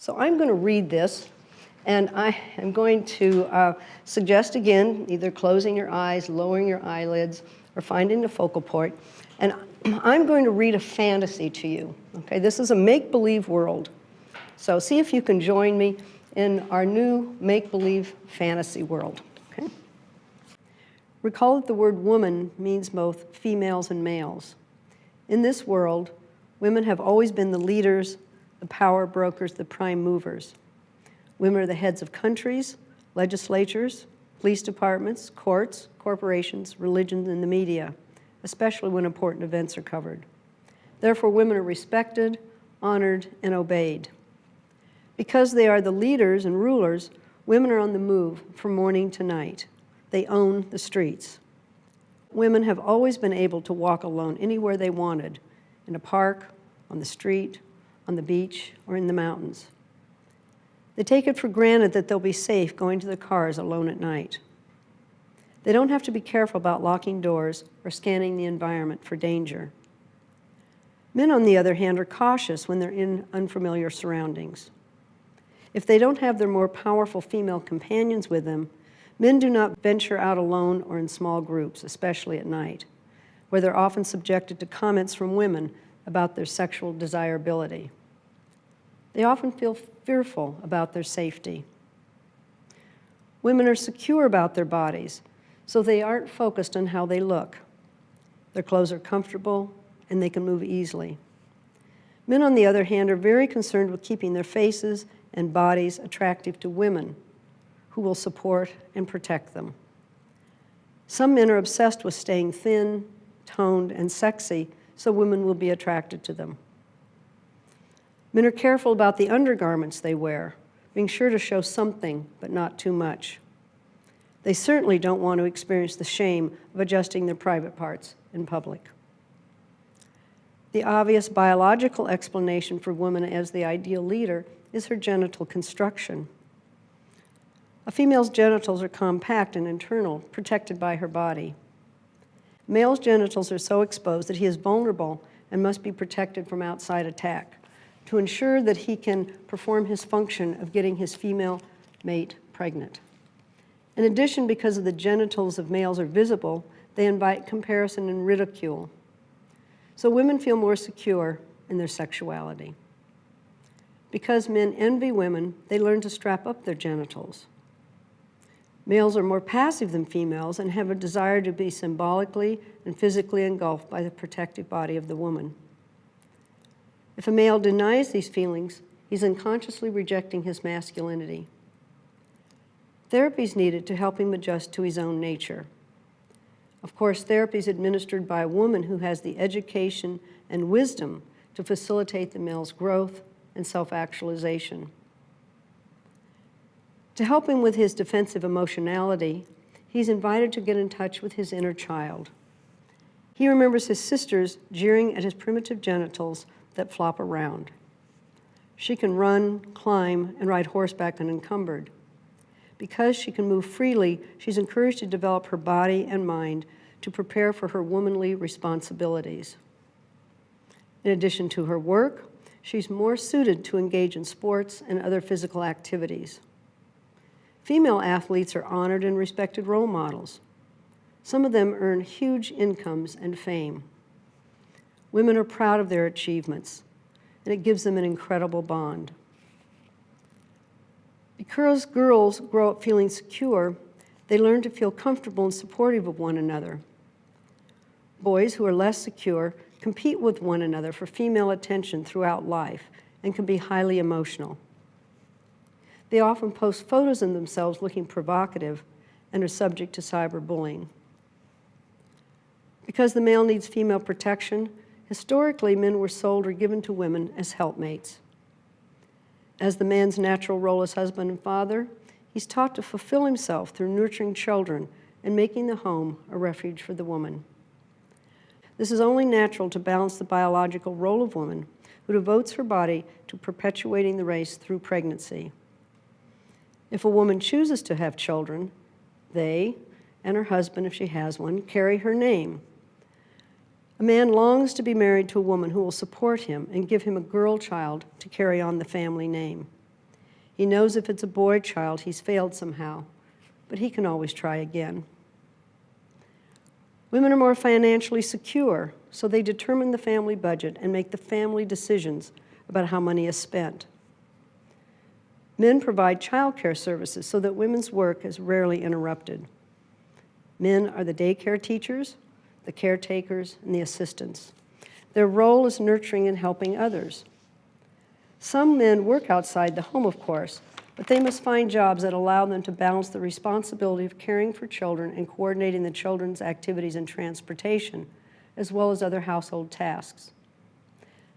So I'm going to read this, and I am going to suggest again either closing your eyes, lowering your eyelids, or finding the focal point. And I'm going to read a fantasy to you. Okay, this is a make-believe world. So see if you can join me in our new make-believe fantasy world. Okay? Recall that the word woman means both females and males. In this world, women have always been the leaders, the power brokers, the prime movers. Women are the heads of countries, legislatures, police departments, courts, corporations, religions, and the media, especially when important events are covered. Therefore, women are respected, honored, and obeyed. Because they are the leaders and rulers, women are on the move from morning to night. They own the streets. Women have always been able to walk alone anywhere they wanted, in a park, on the street, on the beach, or in the mountains. They take it for granted that they'll be safe going to their cars alone at night. They don't have to be careful about locking doors or scanning the environment for danger. Men, on the other hand, are cautious when they're in unfamiliar surroundings. If they don't have their more powerful female companions with them, men do not venture out alone or in small groups, especially at night, where they're often subjected to comments from women about their sexual desirability. They often feel fearful about their safety. Women are secure about their bodies, so they aren't focused on how they look. Their clothes are comfortable, and they can move easily. Men, on the other hand, are very concerned with keeping their faces and bodies attractive to women who will support and protect them. Some men are obsessed with staying thin, toned, and sexy so women will be attracted to them. Men are careful about the undergarments they wear, being sure to show something, but not too much. They certainly don't want to experience the shame of adjusting their private parts in public. The obvious biological explanation for woman as the ideal leader is her genital construction. A female's genitals are compact and internal, protected by her body. Male's genitals are so exposed that he is vulnerable and must be protected from outside attack to ensure that he can perform his function of getting his female mate pregnant. In addition, because of the genitals of males are visible, they invite comparison and ridicule. So women feel more secure in their sexuality. Because men envy women, they learn to strap up their genitals. Males are more passive than females and have a desire to be symbolically and physically engulfed by the protective body of the woman. If a male denies these feelings, he's unconsciously rejecting his masculinity. Therapy is needed to help him adjust to his own nature. Of course, therapy is administered by a woman who has the education and wisdom to facilitate the male's growth and self-actualization. To help him with his defensive emotionality, he's invited to get in touch with his inner child. He remembers his sisters jeering at his primitive genitals that flop around. She can run, climb, and ride horseback unencumbered. Because she can move freely, she's encouraged to develop her body and mind to prepare for her womanly responsibilities. In addition to her work, she's more suited to engage in sports and other physical activities. Female athletes are honored and respected role models. Some of them earn huge incomes and fame. Women are proud of their achievements, and it gives them an incredible bond. Because girls grow up feeling secure, they learn to feel comfortable and supportive of one another. Boys who are less secure compete with one another for female attention throughout life and can be highly emotional. They often post photos of themselves looking provocative and are subject to cyberbullying. Because the male needs female protection, historically men were sold or given to women as helpmates. As the man's natural role as husband and father, he's taught to fulfill himself through nurturing children and making the home a refuge for the woman. This is only natural to balance the biological role of woman, who devotes her body to perpetuating the race through pregnancy. If a woman chooses to have children, they, and her husband, if she has one, carry her name. A man longs to be married to a woman who will support him and give him a girl child to carry on the family name. He knows if it's a boy child, he's failed somehow, but he can always try again. Women are more financially secure, so they determine the family budget and make the family decisions about how money is spent. Men provide childcare services so that women's work is rarely interrupted. Men are the daycare teachers, the caretakers, and the assistants. Their role is nurturing and helping others. Some men work outside the home, of course, but they must find jobs that allow them to balance the responsibility of caring for children and coordinating the children's activities and transportation, as well as other household tasks.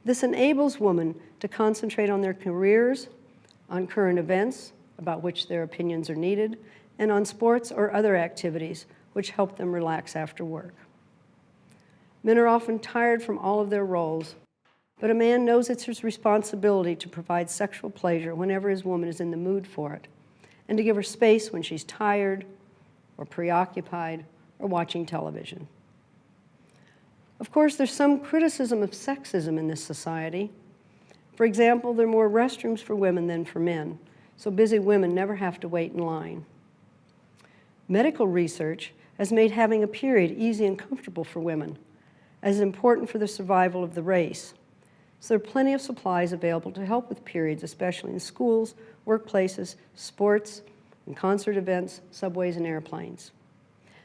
This enables women to concentrate on their careers, on current events about which their opinions are needed, and on sports or other activities which help them relax after work. Men are often tired from all of their roles, but a man knows it's his responsibility to provide sexual pleasure whenever his woman is in the mood for it, and to give her space when she's tired or preoccupied or watching television. Of course, there's some criticism of sexism in this society. For example, there are more restrooms for women than for men, so busy women never have to wait in line. Medical research has made having a period easy and comfortable for women, as important for the survival of the race. So there are plenty of supplies available to help with periods, especially in schools, workplaces, sports, and concert events, subways, and airplanes.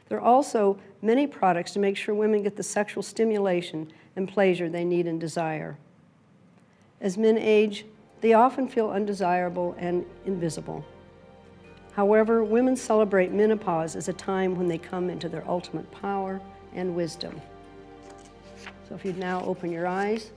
There are also many products to make sure women get the sexual stimulation and pleasure they need and desire. As men age, they often feel undesirable and invisible. However, women celebrate menopause as a time when they come into their ultimate power and wisdom. So if you'd now open your eyes